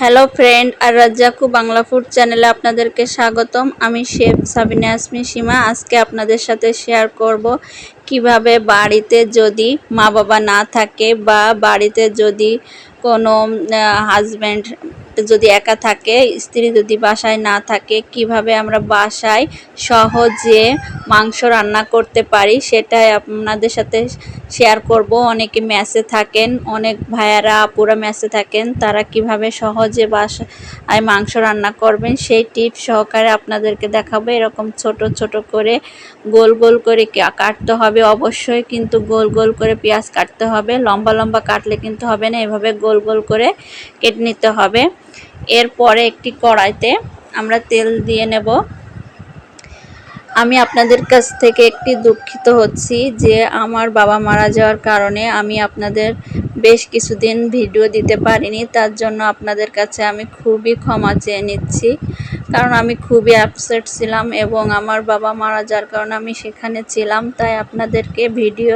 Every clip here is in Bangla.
হ্যালো ফ্রেন্ড, আর রাজ্জাকু বাংলা ফুড চ্যানেলে আপনাদেরকে স্বাগতম। আমি শেফ সাবিনা ইয়াসমিন সীমা। আজকে আপনাদের সাথে শেয়ার করব কিভাবে বাড়িতে যদি মা বাবা না থাকে বা বাড়িতে যদি কোনো হাজব্যান্ড যদি একা থাকে, স্ত্রী যদি বাসায় না থাকে, কিভাবে আমরা বাসায় সহজে মাংস রান্না করতে পারি সেটাই আপনাদের সাথে শেয়ার করব। অনেকে মেসে থাকেন, অনেক ভাইয়ারা আপুরা মেসে থাকেন, তারা কিভাবে সহজে বাসায় মাংস রান্না করবেন সেই টিপস সহকারে আপনাদেরকে দেখাবো। এরকম ছোট ছোট করে গোল গোল করে কাটতে হবে, অবশ্যই কিন্তু গোল গোল করে পেঁয়াজ কাটতে হবে, লম্বা লম্বা কাটলে কিন্তু হবে না, এভাবে গোল গোল করে কেটে নিতে হবে। এরপরে একটি কড়াইতে আমরা তেল দিয়ে নেব। আমি আপনাদের কাছ থেকে একটি দুঃখিত হচ্ছি যে আমার বাবা মারা যাওয়ার কারণে আমি আপনাদের বেশ কিছুদিন ভিডিও দিতে পারিনি। তার জন্য আপনাদের কাছে আমি খুবই ক্ষমা চেয়ে নিচ্ছি, কারণ আমি খুবই আপসেট ছিলাম এবং আমার বাবা মারা যাওয়ার কারণে আমি সেখানে ছিলাম, তাই আপনাদেরকে ভিডিও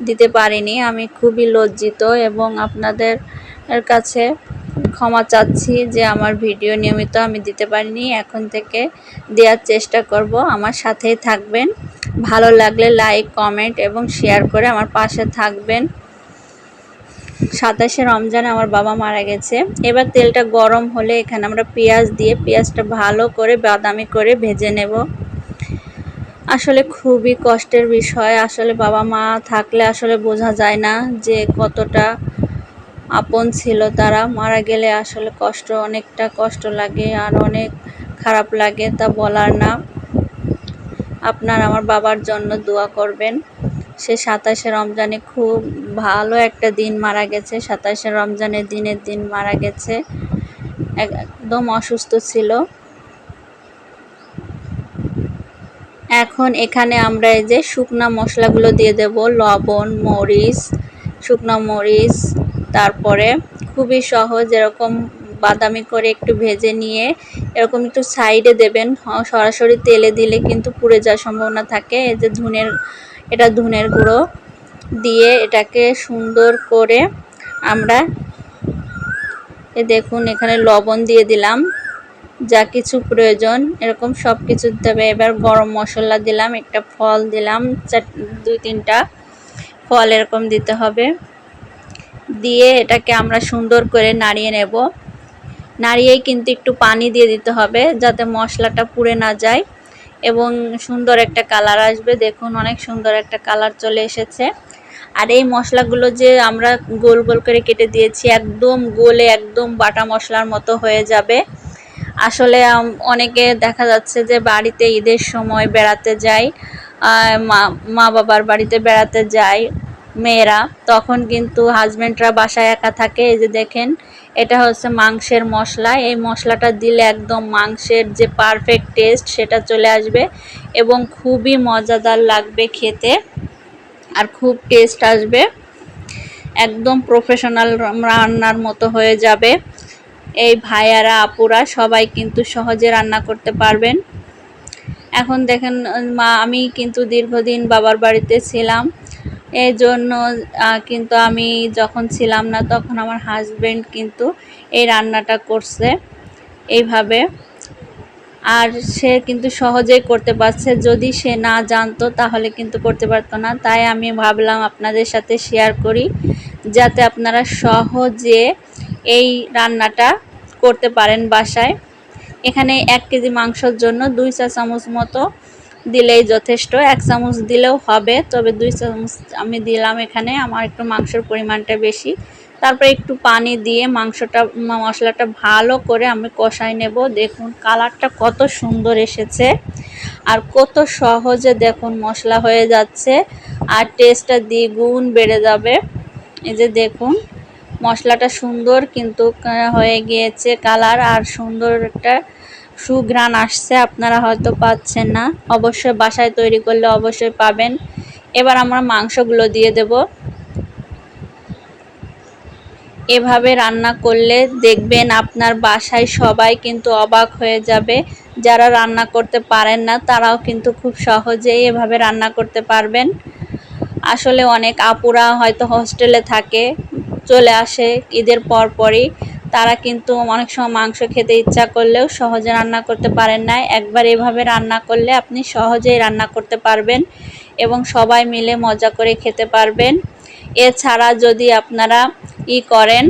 দিতে পারিনি। আমি খুবই লজ্জিত এবং আপনাদের কাছে ক্ষমা চাচ্ছি যে আমার ভিডিও নিয়মিত আমি দিতে পারিনি। এখন থেকে দেওয়ার চেষ্টা করব। আমার সাথেই থাকবেন, ভালো লাগলে লাইক কমেন্ট এবং শেয়ার করে আমার পাশে থাকবেন। 27শে রমজানে আমার বাবা মারা গেছে। এবার তেলটা গরম হলে এখানে আমরা পেঁয়াজ দিয়ে পেঁয়াজটা ভালো করে বাদামি করে ভেজে নেব। আসলে খুবই কষ্টের বিষয়, আসলে বাবা মা থাকলে আসলে বোঝা যায় না যে কতটা আপন ছিল তারা। মারা গেলে আসলে অনেকটা কষ্ট লাগে আর অনেক খারাপ লাগে, তা বলার না। আপনার আমার বাবার জন্য দোয়া করবেন। সে 27শে রমজানে খুব ভালো একটা দিন মারা গেছে। 27শে রমজানের দিনের দিন মারা গেছে, একদম অসুস্থ ছিল। এখন এখানে আমরা এই যে শুকনা মশলাগুলো দিয়ে দেব, লবণ, মরিচ, শুকনো মরিচ, তারপরে খুবই সহজ এরকম বাদামি করে একটু ভেজে নিয়ে এরকম একটু সাইডে দেবেন। সরাসরি তেলে দিলে কিন্তু পুড়ে যাওয়ার সম্ভাবনা থাকে। এই যে এটা ধনের গুঁড়ো দিয়ে এটাকে সুন্দর করে আমরা দেখুন এখানে লবণ দিয়ে দিলাম, যা কিছু প্রয়োজন এরকম সব কিছু দিতে হবে। এবার গরম মশলা দিলাম, একটা ফল দিলাম, 2-3টা ফল এরকম দিতে হবে। দিয়ে এটাকে আমরা সুন্দর করে নাড়িয়ে নেব। নাড়িয়েই কিন্তু একটু পানি দিয়ে দিতে হবে যাতে মশলাটা পুড়ে না যায় এবং সুন্দর একটা কালার আসবে। দেখুন অনেক সুন্দর একটা কালার চলে এসেছে। আর এই মশলাগুলো যে আমরা গোল গোল করে কেটে দিয়েছি একদম গলে একদম বাটা মশলার মতো হয়ে যাবে। আসলে অনেকে দেখা যাচ্ছে যে বাড়িতে ঈদের সময় বেড়াতে যায়, মা বাবার বাড়িতে বেড়াতে যায় মেয়েরা, তখন কিন্তু হাজব্যান্ডরা বাসায় একা থাকে। এই যে দেখেন এটা হচ্ছে মাংসের মশলা, এই মশলাটা দিলে একদম মাংসের যে পারফেক্ট টেস্ট সেটা চলে আসবে এবং খুবই মজাদার লাগবে খেতে আর খুব টেস্ট আসবে, একদম প্রফেশনাল রান্নার মতো হয়ে যাবে। এই ভাইয়ারা আপুরা সবাই কিন্তু সহজে রান্না করতে পারবেন। এখন দেখেন আমি কিন্তু দীর্ঘদিন বাবার বাড়িতে ছিলাম, এই জন্য কিন্তু আমি যখন ছিলাম না তখন আমার হাজব্যান্ড কিন্তু এই রান্নাটা করছে এইভাবে, আর সে কিন্তু সহজেই করতে পারছে। যদি সে না জানতো তাহলে কিন্তু করতে পারতো না। তাই আমি ভাবলাম আপনাদের সাথে শেয়ার করি যাতে আপনারা সহজে এই রান্নাটা করতে পারেন বাসায়। এখানে 1 কেজি মাংসের জন্য 2 চা চামচ মতো দিলেই যথেষ্ট, 1 চামচ দিলেও হবে, তবে 2 চামচ আমি দিলাম এখানে, আমার একটু মাংসের পরিমাণটা বেশি। তারপরে একটু পানি দিয়ে মশলাটা ভালো করে আমি কষাই নেব। দেখুন কালারটা কত সুন্দর এসেছে আর কত সহজে দেখুন মশলা হয়ে যাচ্ছে আর টেস্টটা দ্বিগুণ বেড়ে যাবে। এই যে দেখুন মশলাটা সুন্দর কিন্তু হয়ে গিয়েছে কালার, আর সুন্দর একটা সুঘ্রাণ আসছে, আপনারা হয়তো পাচ্ছেন না, অবশ্যই বাসায় তৈরি করলে অবশ্যই পাবেন। এবার আমরা মাংসগুলো দিয়ে দেব। এভাবে রান্না করলে দেখবেন আপনার বাসায় সবাই কিন্তু অবাক হয়ে যাবে। যারা রান্না করতে পারেন না তারাও কিন্তু খুব সহজেই এভাবে রান্না করতে পারবেন। আসলে অনেক আপুরা হয়তো হোস্টেলে থাকে, চলে আসে ঈদের পরপরই, তারা কিন্তু অনেক সময় মাংস খেতে ইচ্ছা করলেও সহজে রান্না করতে পারেন না। একবার এভাবে রান্না করলে আপনি সহজেই রান্না করতে পারবেন এবং সবাই মিলে মজা করে খেতে পারবেন। এছাড়া যদি আপনারা করেন,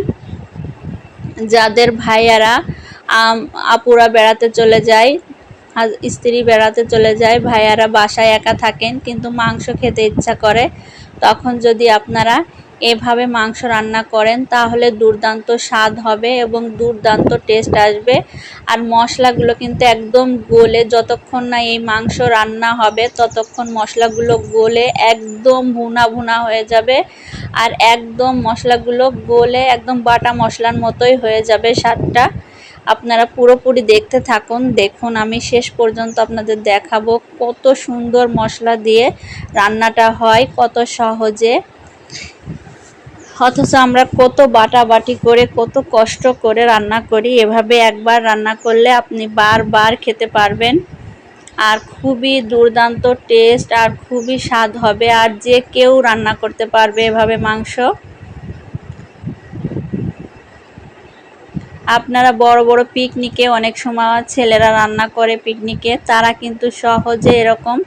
যাদের ভাইয়ারা আপুরা বেড়াতে চলে যায়, স্ত্রী বেড়াতে চলে যায়, ভাইয়ারা বাসায় একা থাকেন কিন্তু মাংস খেতে ইচ্ছা করে, তখন যদি আপনারা এভাবে মাংস রান্না করেন তাহলে দুর্দান্ত স্বাদ হবে এবং দুর্দান্ত টেস্ট আসবে। আর মশলাগুলো কিন্তু একদম গলে, যতক্ষণ না এই মাংস রান্না হবে ততক্ষণ মশলাগুলো গলে একদম ভুনা ভুনা হয়ে যাবে। আর একদম মশলাগুলো গলে একদম বাটা মশলার মতোই হয়ে যাবে স্বাদটা। আপনারা পুরোপুরি দেখতে থাকুন। দেখুন, আমি শেষ পর্যন্ত আপনাদের দেখাবো কত সুন্দর মশলা দিয়ে রান্নাটা হয়, কত সহজে। অথচ আমরা কত বাটাবাটি করে, কত কষ্ট করে রান্না করি। এভাবে একবার রান্না করলে আপনি বারবার খেতে পারবেন। আর খুবই দুর্দান্ত টেস্ট আর খুবই স্বাদ হবে। আর যে কেউ রান্না করতে পারবে এভাবে মাংস। আপনারা বড় বড় পিকনিকে অনেক সময় ছেলেরা রান্না করে পিকনিকে, তারা কিন্তু সহজে এরকম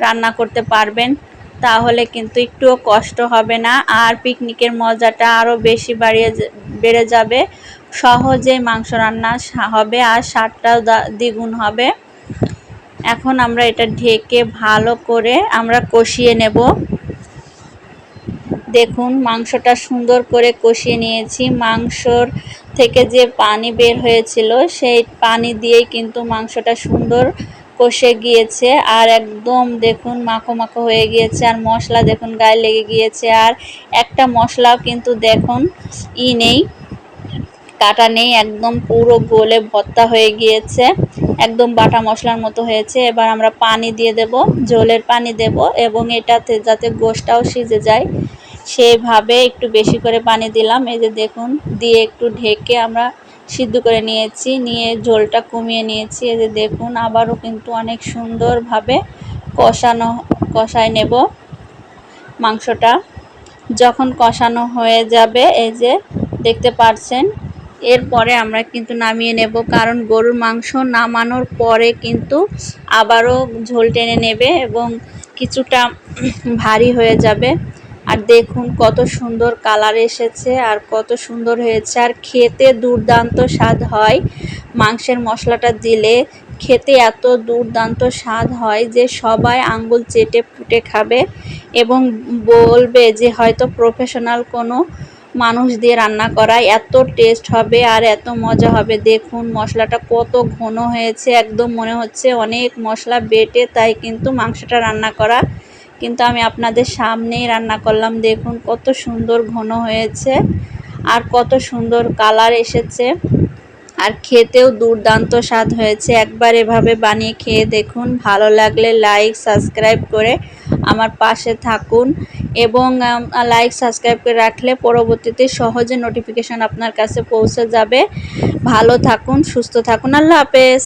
রান্না করতে পারবেন। তাহলে কিন্তু একটুও কষ্ট হবে না, আর পিকনিকের মজাটা আরও বেশি বেড়ে যাবে। সহজে মাংস রান্না হবে আর স্বাদটাও দ্বিগুণ হবে। এখন আমরা এটা ঢেকে ভালো করে আমরা কষিয়ে নেব। দেখুন, মাংসটা সুন্দর করে কষিয়ে নিয়েছি। মাংসর থেকে যে পানি বের হয়েছিল সেই পানি দিয়েই কিন্তু মাংসটা সুন্দর কষে গিয়েছে। আর একদম দেখুন মাখো মাখো হয়ে গিয়েছে। আর মশলা দেখুন গায়ে লেগে গিয়েছে। আর একটা মশলাও কিন্তু দেখুন নেই, কাটা নেই, একদম পুরো গলে ভর্তা হয়ে গিয়েছে, একদম বাটা মশলার মতো হয়েছে। এবার আমরা পানি দিয়ে দেব, ঝোলের পানি দেব এবং এটাতে যাতে গোশটাও সিজে যায় সেইভাবে একটু বেশি করে পানি দিলাম। এই যে দেখুন, দিয়ে একটু ঢেকে আমরা সিদ্ধ করে নিয়েছি, নিয়ে ঝোলটা কমিয়ে নিয়েছি। এই যে দেখুন, আবারও কিন্তু অনেক সুন্দরভাবে কষায় নেব মাংসটা। যখন কষানো হয়ে যাবে, এই যে দেখতে পাচ্ছেন, এরপরে আমরা কিন্তু নামিয়ে নেব, কারণ গরুর মাংস নামানোর পরে কিন্তু আবারও ঝোল টেনে নেবে এবং কিছুটা ভারী হয়ে যাবে। আর দেখুন কত সুন্দর কালার এসেছে আর কত সুন্দর হয়েছে, আর খেতে দুর্দান্ত স্বাদ হয়। মাংসের মশলাটা দিলে খেতে এত দুর্দান্ত স্বাদ হয় যে সবাই আঙ্গুল চেটে পুটে খাবে এবং বলবে যে হয়তো প্রফেশনাল কোনো মানুষ দিয়ে রান্না করা, এত টেস্ট হবে আর এত মজা হবে। দেখুন মশলাটা কত ঘন হয়েছে, একদম মনে হচ্ছে অনেক মশলা বেটে তাই কিন্তু মাংসটা রান্না করা, কিন্তু আমি আপনাদের সামনেই রান্না করলাম। দেখুন কত সুন্দর ঘন হয়েছে আর কত সুন্দর কালার এসেছে, আর খেতেও দুর্দান্ত স্বাদ হয়েছে। একবার এভাবে বানিয়ে খেয়ে দেখুন। ভালো লাগলে লাইক সাবস্ক্রাইব করে আমার পাশে থাকুন এবং লাইক সাবস্ক্রাইব করে রাখলে পরবর্তীতে সহজে নোটিফিকেশন আপনার কাছে পৌঁছে যাবে। ভালো থাকুন, সুস্থ থাকুন। আল্লাহ হাফেজ।